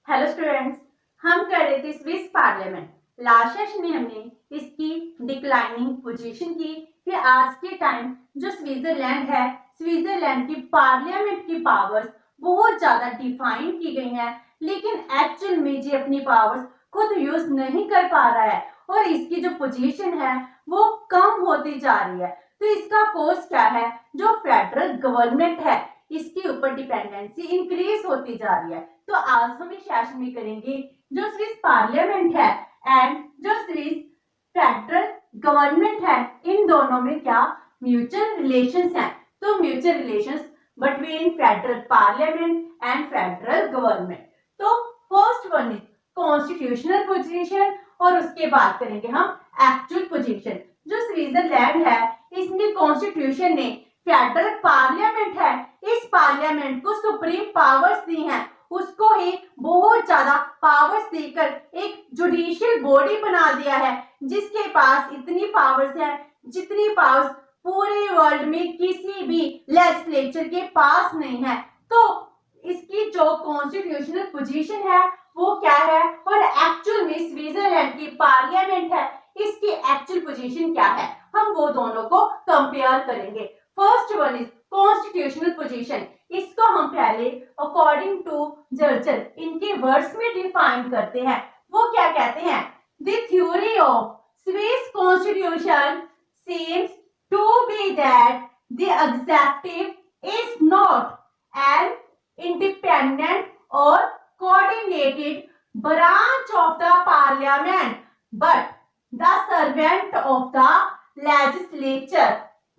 Hello students, हम कर रहे थे स्विस पार्लियामेंट। लास्ट सेशन में हमने इसकी डिक्लाइनिंग पोजीशन की कि आज के टाइम जो स्विट्जरलैंड है, स्विट्जरलैंड की पार्लियामेंट की पावर्स बहुत ज्यादा डिफाइन की गई हैं, लेकिन एक्चुअल में ये अपनी पावर्स खुद यूज नहीं कर पा रहा है और इसकी जो पोजीशन है वो कम होती जा रही है। तो इसका कोज क्या है? जो फेडरल गवर्नमेंट है इसके ऊपर डिपेंडेंसी इंक्रीज होती जा रही है। तो आज हम इस सेशन में करेंगे जो स्विस पार्लियामेंट है एंड जो स्विस फेडरल गवर्नमेंट है, इन दोनों में क्या म्यूचुअल रिलेशंस हैं। तो mutual relations between federal parliament and federal government. तो first one is constitutional position और उसके बाद करेंगे हम एक्चुअल पोजीशन। जो स्विट्जरलैंड है इसमें कॉन्स्टिट्यूशन ने फेडरल पार्लियामेंट है, इस पार्लियामेंट को सुप्रीम पावर्स दी हैं, उसको ही बहुत ज्यादा पावर्स देकर एक जुडिशियल बॉडी बना दिया है जिसके पास इतनी पावर्स है जितनी पावर्स पूरे वर्ल्ड में किसी भी लेजिस्लेचर के पास नहीं है। तो इसकी जो कॉन्स्टिट्यूशनल पोजीशन है वो क्या है और एक्चुअल में स्विट्जरलैंड की पार्लियामेंट है इसकी एक्चुअल पोजीशन क्या है, हम वो दोनों को कंपेयर करेंगे। First one is constitutional position. इसको हम पहले अकॉर्डिंग टू जर्जर इनके वर्ड्स में डिफाइन करते हैं। वो क्या कहते हैं? The theory of Swiss constitution seems to be that the executive is not an independent or coordinated branch of the parliament but the servant of the legislature।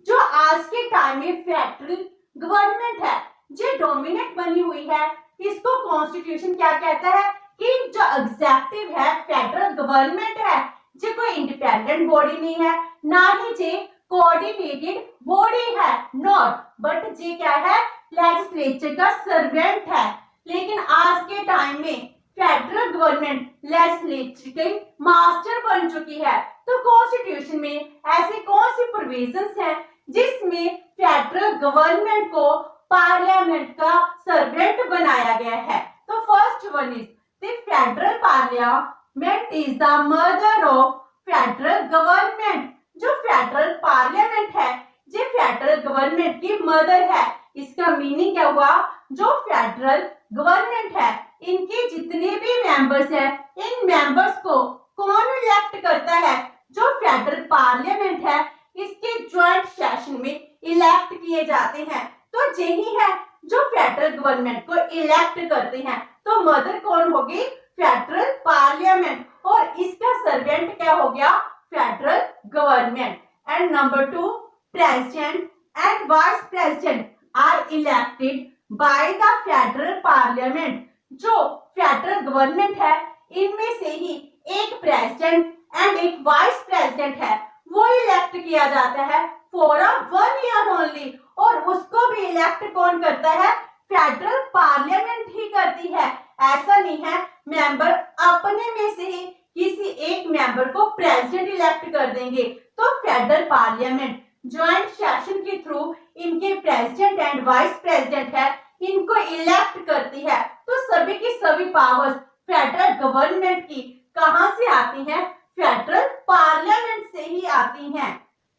जो आज के टाइम में फेडरल गवर्नमेंट है जो डोमिनेट बनी हुई है, इसको कॉन्स्टिट्यूशन क्या कहता है कि जो एग्जीक्यूटिव है फेडरल गवर्नमेंट है जो कोई इंडिपेंडेंट बॉडी नहीं है, ना ही जे कोऑर्डिनेटेड बॉडी है, नॉट बट जे क्या है लेजिस्लेचर का सर्वेंट है। लेकिन आज के टाइम में फेडरल गवर्नमेंट लेजिस्लेचर के मास्टर बन चुकी है। तो कॉन्स्टिट्यूशन में ऐसे कौन सी प्रोविजंस हैं जिसमें फेडरल गवर्नमेंट को पार्लियामेंट का सर्वेंट बनाया गया है? तो first one is the federal parliament is the mother of federal government. जो फेडरल पार्लियामेंट है ये फेडरल गवर्नमेंट की मदर है। इसका मीनिंग क्या हुआ? जो फेडरल गवर्नमेंट है इनके जितने भी मेंबर्स हैं इन मेंबर्स को कौन इलेक्ट करता है? जो फेडरल पार्लियामेंट है इसके ज्वाइंट सेशन में इलेक्ट किए जाते हैं। तो यही है जो फेडरल गवर्नमेंट को इलेक्ट करते हैं। तो मदर कौन होगी? फेडरल पार्लियामेंट और इसका सर्वेंट क्या हो गया? Federal government. And number 2, president and vice president are elected by the federal parliament. जो फेडरल गवर्नमेंट है इनमें से ही एक प्रेसिडेंट एंड एक वाइस प्रेसिडेंट है वो इलेक्ट किया जाता है फॉर अ 1 ईयर ओनली, और उसको भी इलेक्ट कौन करता है? फेडरल पार्लियामेंट ही करती है। ऐसा नहीं है मेंबर अपने में से ही किसी एक मेंबर को प्रेसिडेंट इलेक्ट कर देंगे। तो फेडरल पार्लियामेंट ज्वाइंट सेशन के थ्रू इनके प्रेसिडेंट एंड वाइस प्रेसिडेंट है इनको इलेक्ट करती है। तो सभी की सभी पावर्स फेडरल गवर्नमेंट की कहां से आती हैं? फेडरल पार्लियामेंट से ही आती हैं।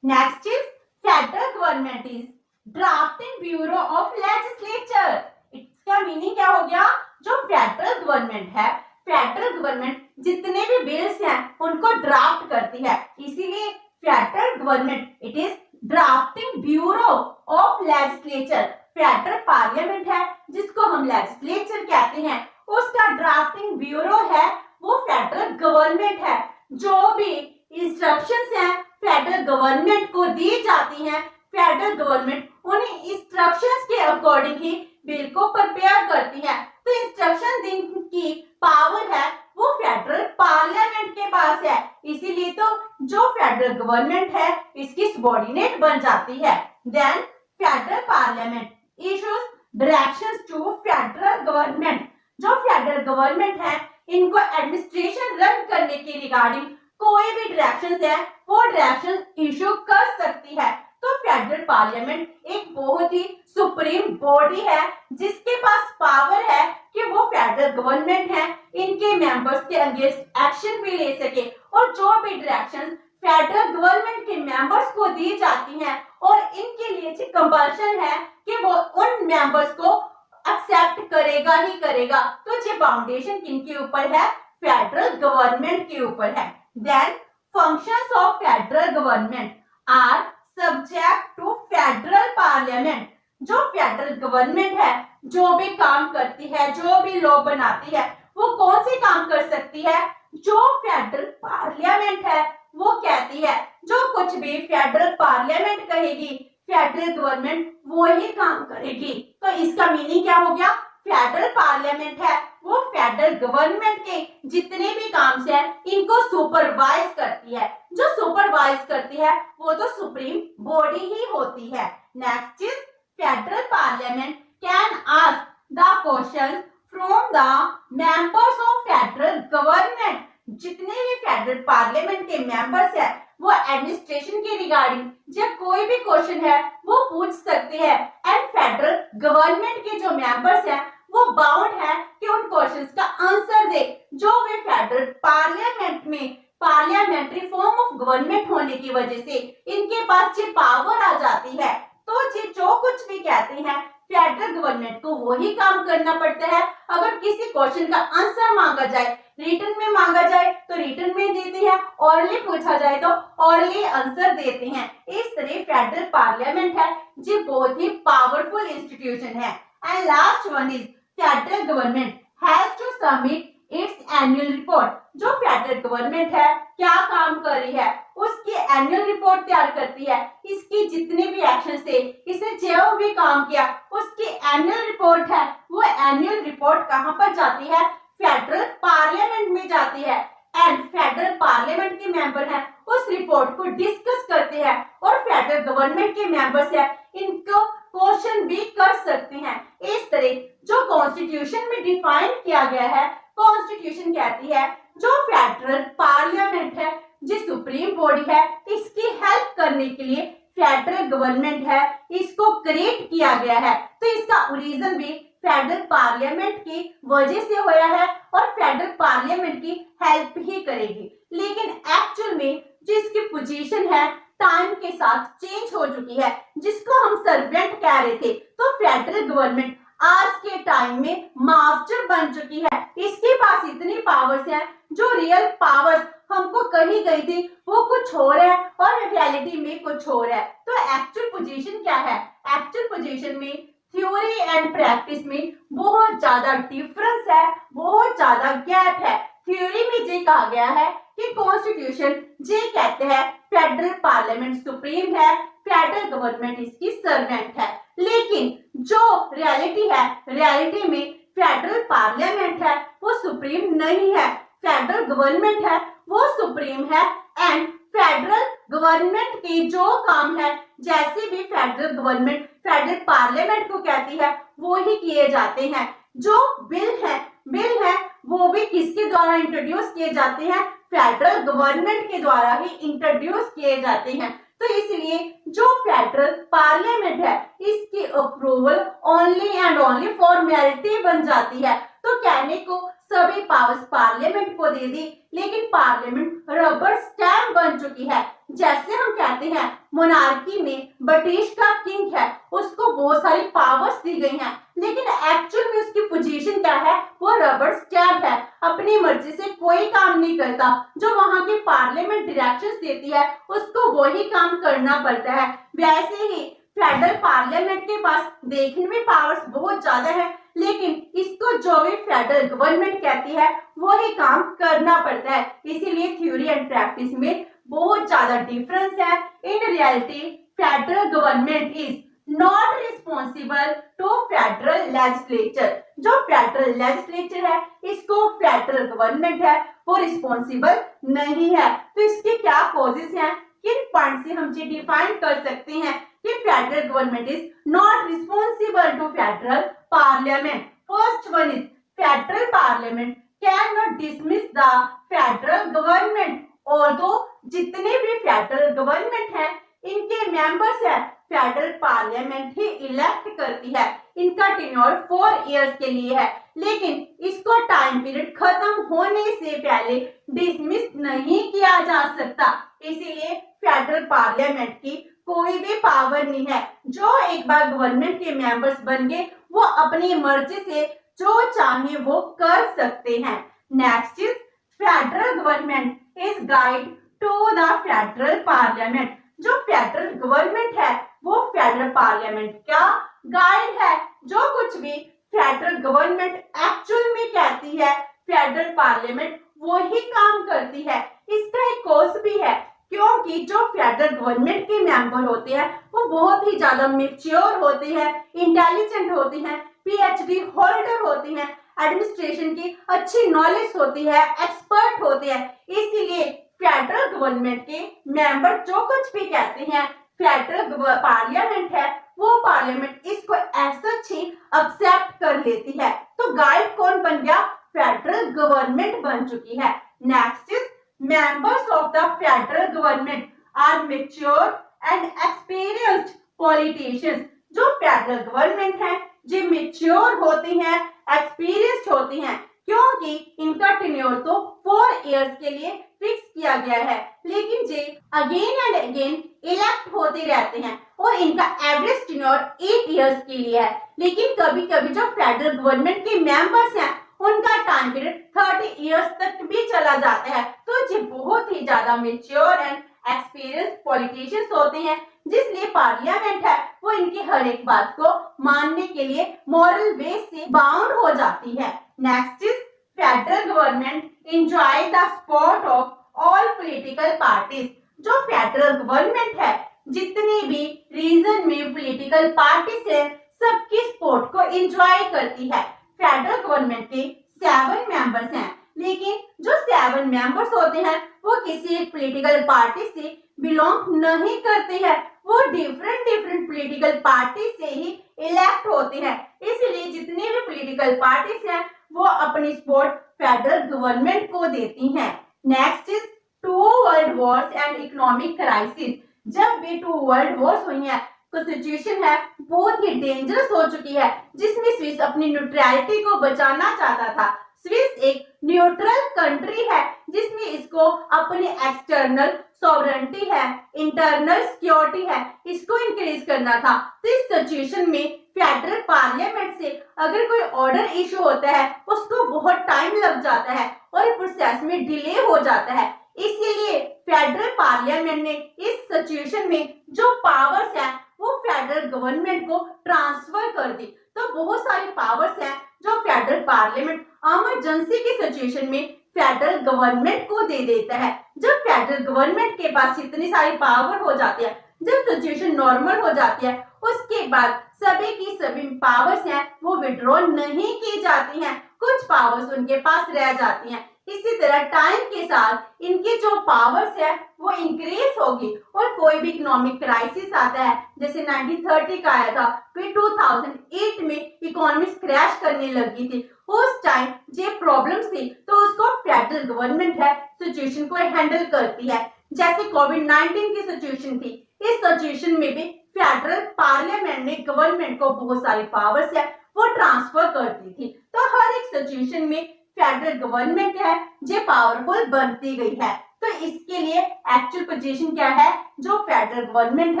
Next is federal government is drafting bureau of legislature. इसका मीनिंग क्या हो गया? जो फेडरल गवर्नमेंट है, फेडरल गवर्नमेंट जितने भी बिल्स हैं उनको ड्राफ्ट करती है, इसीलिए federal government it is drafting bureau of legislature. Federal parliament है जिसको हम लेजिस्लेचर कहते हैं, उसका ड्राफ्टिंग ब्यूरो है वो फेडरल गवर्नमेंट है। जो भी इंस्ट्रक्शंस हैं फेडरल गवर्नमेंट को दी जाती हैं, फेडरल गवर्नमेंट उन्हीं इंस्ट्रक्शंस के अकॉर्डिंग ही बिल को प्रिपेयर करती है। तो इंस्ट्रक्शन देने की पावर है वो फेडरल पार्लियामेंट के पास है, इसीलिए तो जो फेडरल गवर्नमेंट है इसकी सबऑर्डिनेट बन जाती है। Then federal parliament issues directions to federal government. जो फेडरल गवर्नमेंट है इनको एडमिनिस्ट्रेशन रन करने के रिगार्डिंग कोई भी डायरेक्शंस है वो डायरेक्शंस इशू कर सकती है। तो फेडरल पार्लियामेंट एक बहुत ही सुप्रीम बॉडी है जिसके पास पावर है कि वो फेडरल गवर्नमेंट है इनके मेंबर्स के अगेंस्ट एक्शन भी ले सके और जो भी डायरेक्शन फेडरल गवर्नमेंट के मेंबर्स को दी जाती हैं और इनके लिए कंपल्शन है कि वो उन मेंबर्स को एक्सेप्ट करेगा ही करेगा। तो ये फाउंडेशन किनके ऊपर है? फेडरल गवर्नमेंट के ऊपर है। Then functions of federal government are subject to federal parliament. जो फेडरल गवर्नमेंट है जो भी काम करती है, जो भी लॉ बनाती है, वो कौन से काम कर सकती है? जो फेडरल पार्लियामेंट है वो कहती है। जो कुछ भी फेडरल पार्लियामेंट कहेगी फेडरल गवर्नमेंट वो ही काम करेगी। तो इसका मीनिंग क्या हो गया? फेडरल पार्लियामेंट है वो फेडरल गवर्नमेंट के जितने भी काम है इनको सुपरवाइज करती है। जो सुपरवाइज करती है वो तो सुप्रीम बॉडी ही होती है। Next is federal parliament can ask the question from the members of federal government. जितने भी फेडरल पार्लियामेंट के मेंबर्स है वो एडमिनिस्ट्रेशन के रिगार्डिंग जब कोई भी क्वेश्चन है वो पूछ सकते हैं एंड फेडरल गवर्नमेंट के जो मेंबर्स हैं वो बाउंड है कि उन क्वेश्चंस का आंसर दे। जो भी फेडरल पार्लियामेंट में पार्लियामेंट्री फॉर्म ऑफ गवर्नमेंट होने की वजह से इनके पास ये पावर आ जाती है। तो ये जो कुछ भी कहते हैं फेडरल गवर्नमेंट को वही काम करना पड़ता है। अगर किसी क्वेश्चन का आंसर मांगा जाए, रिटन में मांगा जाए तो रिटन में देते हैं, ऑरली पूछा जाए तो ऑरली आंसर देते हैं। इस तरह फेडरल पार्लियामेंट है जो बहुत ही पावरफुल इंस्टीट्यूशन है। And last one is federal government has to submit its annual report. जो फेडरल गवर्नमेंट है क्या काम कर रही है उसकी एनुअल रिपोर्ट तैयार करती है। इसकी जितने भी एक्शन थे, इसने जो भी काम किया उसकी एनुअल रिपोर्ट है। वो एनुअल रिपोर्ट कहां पर जाती है? फेडरल पार्लियामेंट में जाती है एंड फेडरल पार्लियामेंट के मेंबर हैं उस रिपोर्ट को डिस्कस करते हैं और फेडरल गवर्नमेंट के मेंबर्स हैं इनको क्वेश्चन भी कर सकते हैं। इस तरह जो कॉन्स्टिट्यूशन में डिफाइन किया गया है, कॉन्स्टिट्यूशन कहती है जो फेडरल पार्लियामेंट है जो सुप्रीम बॉडी है इसकी हेल्प करने के लिए फेडरल गवर्नमेंट है इसको क्रिएट किया गया है। तो इसका ओरिजिन भी फेडरल पार्लियामेंट की वजह से होया है और फेडरल पार्लियामेंट की हेल्प ही करेगी। लेकिन एक्चुअल में जो इसकी पोजीशन है टाइम के साथ चेंज हो चुकी है। जिसको हम सर्वेंट कह रहे थे तो फेडरल गवर्नमेंट आज के टाइम में मास्टर बन चुकी है। इसके पास इतनी पावर्स हैं जो रियल पावर्स हमको कही गई थी वो कुछ हो रहा है और रियलिटी में कुछ हो रहा है। तो एक्चुअल पोजीशन क्या है? एक्चुअल पोजीशन में थ्योरी एंड प्रैक्टिस में बहुत ज्यादा डिफरेंस है, बहुत ज्यादा गैप है। थ्योरी में ये कहा गया है कि कॉन्स्टिट्यूशन ये कहते हैं फेडरल पार्लियामेंट सुप्रीम है, फेडरल गवर्नमेंट इसकी सर्वेंट है। लेकिन जो रियलिटी है, रियलिटी में फेडरल पार्लियामेंट है वो सुप्रीम नहीं है, फेडरल गवर्नमेंट है वो सुप्रीम है। एंड फेडरल गवर्नमेंट के जो काम है जैसे भी फेडरल गवर्नमेंट फेडरल पार्लियामेंट को कहती है वो ही किए जाते हैं। जो बिल है वो भी किसके द्वारा इंट्रोड्यूस किए जाते हैं? फेडरल गवर्नमेंट के द्वारा ही इंट्रोड्यूस किए जाते हैं। तो इसलिए जो फेडरल पार्लियामेंट है इसकी approval only and only formality बन जाती है। तो कहने को सभी पावर्स पार्लियामेंट को दे दी लेकिन पार्लियामेंट रबर स्टैम्प बन चुकी है। जैसे हम कहते हैं मोनार्की में ब्रिटिश का किंग है उसको बहुत सारी पावर्स दी गई हैं लेकिन एक्चुअल में उसकी पोजीशन क्या है? वो रबर स्टैम्प है, अपनी मर्जी से कोई काम नहीं करता। जो वहां की पार्लियामेंट डायरेक्शंस देती है उसको वही काम करना पड़ता है। वैसे ही फेडरल पार्लियामेंट के पास देखने में पावर्स बहुत ज्यादा है लेकिन इसको जो भी फेडरल गवर्नमेंट कहती है वो ही काम करना पड़ता है। इसीलिए थ्योरी एंड प्रैक्टिस में बहुत ज्यादा डिफरेंस है। In reality federal government is not responsible to federal legislature. जो फेडरल लेजिस्लेचर है इसको फेडरल गवर्नमेंट है वो रिस्पॉन्सिबल नहीं है। तो इसके क्या कॉजेस हैं, किन पॉइंट से हम ये डिफाइन कर सकते हैं कि federal government is not responsible to federal parliament? First one is federal parliament can not dismiss the federal government. और जितने भी फेडरल गवर्नमेंट है इनके मेंबर्स है फेडरल पार्लियामेंट ही इलेक्ट करती है। इनका टेन्योर 4 इयर्स के लिए है, लेकिन इसको टाइम पीरियड खत्म होने से पहले डिसमिस नहीं किया जा सकता। इसीलिए फेडरल पार्लियामेंट की कोई भी पावर नहीं है। जो एक बार गवर्नमेंट के मेंबर्स बन गए वो अपनी मर्जी से जो चाहे वो कर सकते हैं। Next is federal government is guide to the federal parliament. जो फेडरल गवर्नमेंट है वो फेडरल पार्लियामेंट का गाइड है। जो कुछ भी फेडरल गवर्नमेंट एक्चुअल में कहती है फेडरल पार्लियामेंट वो ही काम करती है। इसका एक कॉज भी है, क्योंकि जो फेडरल गवर्नमेंट के मेंबर होते हैं वो बहुत ही ज्यादा मैच्योर होते हैं, इंटेलिजेंट होते हैं, पीएचडी होल्डर होते हैं, एडमिनिस्ट्रेशन की अच्छी नॉलेज होती है, एक्सपर्ट होते हैं। इसीलिए फेडरल गवर्नमेंट के मेंबर जो कुछ भी कहते हैं फेडरल पार्लियामेंट है वो पार्लियामेंट इसको ऐसा ही एक्सेप्ट कर लेती है। तो गाइड कौन बन गया? फेडरल गवर्नमेंट बन चुकी है। Next is members of the federal government are mature and experienced politicians। जो फेडरल गवर्नमेंट है जो मेच्योर होती हैं, एक्सपीरियंस्ड होती हैं, क्योंकि इनका टेन्योर तो 4 इयर्स के लिए फिक्स किया गया है, लेकिन जे अगेन एंड अगेन इलेक्ट होते रहते हैं और इनका एवरेज टेन्योर 8 इयर्स के लिए है। लेकिन कभी कभी जो फेडरल गवर्नमेंट के मेंबर्स हैं उनका टाइम पीरियड 30 इयर्स तक भी चला जाता है। तो ये बहुत ही ज्यादा मेच्योर एंड एक्सपीरियंस पॉलिटिशियंस होते हैं, जिसलिए पार्लियामेंट है वो इनकी हर एक बात को मानने के लिए मॉरल बेस से बाउंड हो जाती है। Next is federal government enjoy the support of all political parties. जो फेडरल गवर्नमेंट है जितनी भी रीजन में पॉलिटिकल पार्टीज है सबकी सपोर्ट को एंजॉय करती है। फेडरल गवर्नमेंट के 7 मेंबर्स हैं, लेकिन जो 7 मेंबर्स होते हैं वो किसी एक पॉलिटिकल पार्टी से बिलोंग नहीं करते हैं, वो डिफरेंट पॉलिटिकल पार्टी से ही इलेक्ट होते हैं। इसलिए जितनी भी पॉलिटिकल पार्टीज हैं वो अपनी सपोर्ट फेडरल गवर्नमेंट को देती हैं। Next is 2 world Wars and economic crisis. जब भी 2 वर्ल्ड वॉर्स हुई है तो सिचुएशन है बहुत ही डेंजरस हो चुकी है, जिसमें स्विस अपनी न्यूट्रलिटी को बचाना चाहता था। स्विस एक न्यूट्रल कंट्री है जिसमें इसको अपनी एक्सटर्नल सॉवरेनिटी है, इंटरनल सिक्योरिटी है, इसको इंक्रीज करना था। तो इस सिचुएशन में फेडरल पार्लियामेंट से अगर कोई ऑर्डर इशू होता है उसको बहुत टाइम लग जाता है और प्रोसेस में डिले हो जाता है। इसीलिए फेडरल पार्लियामेंट ने इस सिचुएशन में जो पावर्स है वो फेडरल गवर्नमेंट को ट्रांसफर कर दी। तो बहुत सारी पावर्स हैं जो फेडरल पार्लियामेंट इमरजेंसी की सिचुएशन में फेडरल गवर्नमेंट को दे देता है। जब फेडरल गवर्नमेंट के पास इतनी सारी पावर हो जाती है, जब सिचुएशन नॉर्मल हो जाती है, उसके बाद सभी की सभी पावर्स हैं वो विड्रॉ नहीं की जाती हैं, कुछ पावर्स उनके पास रह जाती हैं। इसी तरह टाइम के साथ इनकी जो पावर्स है वो इंक्रीज होगी और कोई भी इकोनॉमिक क्राइसिस आता है, जैसे 1930 का आया था, फिर 2008 में इकोनॉमी क्रैश करने लगी थी, उस टाइम ये प्रॉब्लम्स थी, तो उसको फेडरल गवर्नमेंट है सिचुएशन को हैंडल करती है। जैसे कोविड-19 की सिचुएशन थी, इस सिचुएशन में भी फेडरल पार्लियामेंट ने गवर्नमेंट को बहुत सारी पावर्स है वो ट्रांसफर कर दी थी। तो हर एक सिचुएशन में फेडरल गवर्नमेंट है जो पावरफुल बनती गई है। तो इसके लिए एक्चुअल पोजीशन क्या है? जो फेडरल गवर्नमेंट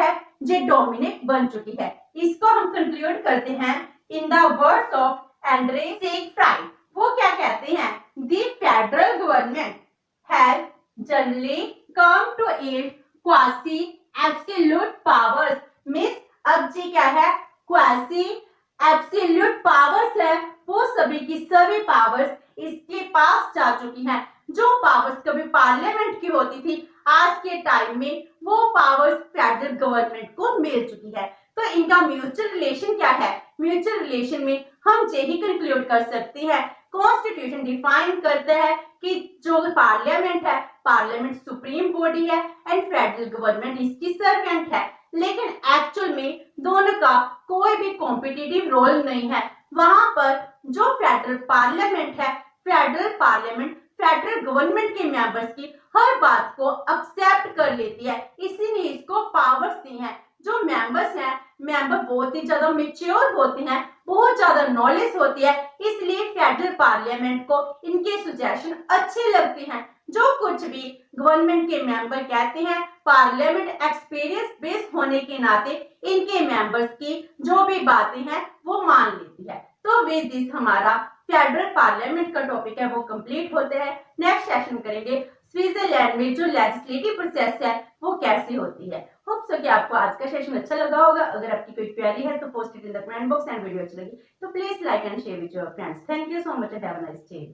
है जो डोमिनेट बन चुकी है। इसको हम कंक्लूड करते हैं in the words of Andre Siegfried. वो क्या कहते हैं? The federal government has generally come to it quasi absolute powers. Means अब जी क्या है? क्वासी एब्सोल्यूट पावर्स है, वो सभी की सभी पावर्स इसके पास जा चुकी हैं। जो पावर्स कभी पार्लियामेंट की होती थी आज के टाइम में वो पावर्स फेडरल गवर्नमेंट को मिल चुकी है। तो इनका म्यूचुअल रिलेशन क्या है? म्यूचुअल रिलेशन में हम यही कंक्लूड कर सकते हैं, कॉन्स्टिट्यूशन डिफाइन करता है कि जो पार्लियामेंट है, पार्लियामेंट सुप्रीम बॉडी है एंड फेडरल गवर्नमेंट इसकी सर्वेंट है। लेकिन एक्चुअल में दोनों का कोई भी कॉम्पिटिटिव रोल नहीं है। वहां पर जो फेडरल पार्लियामेंट है, फेडरल पार्लियामेंट फेडरल गवर्नमेंट के मेंबर्स की हर बात को एक्सेप्ट कर लेती है, इसीलिए इसको पावर्स दी हैं। जो मेंबर्स हैं, मेंबर बहुत ही ज्यादा मेच्योर होते हैं, बहुत ज्यादा नॉलेज होती है, इसलिए फेडरल पार्लियामेंट को इनके सुजेशन अच्छे लगते हैं। जो कुछ भी गवर्नमेंट के मेंबर कहते हैं, पार्लियामेंट एक्सपीरियंस बेस्ड होने के नाते इनके मेंबर्स की जो भी बातें हैं वो मान लेती है। तो विद दिस हमारा फेडरल पार्लियामेंट का टॉपिक है वो कंप्लीट होते हैं। नेक्स्ट सेशन करेंगे स्विट्जरलैंड में जो लेजिस्लेटिव प्रोसेस है वो कैसे होती है। होप सो कि आपको आज का सेशन अच्छा लगा होगा। अगर आपकी कोई क्वेरी है तो post it in the comment box and video अच्छी लगी तो please like and share with your friends. Thank you so much and have a nice day.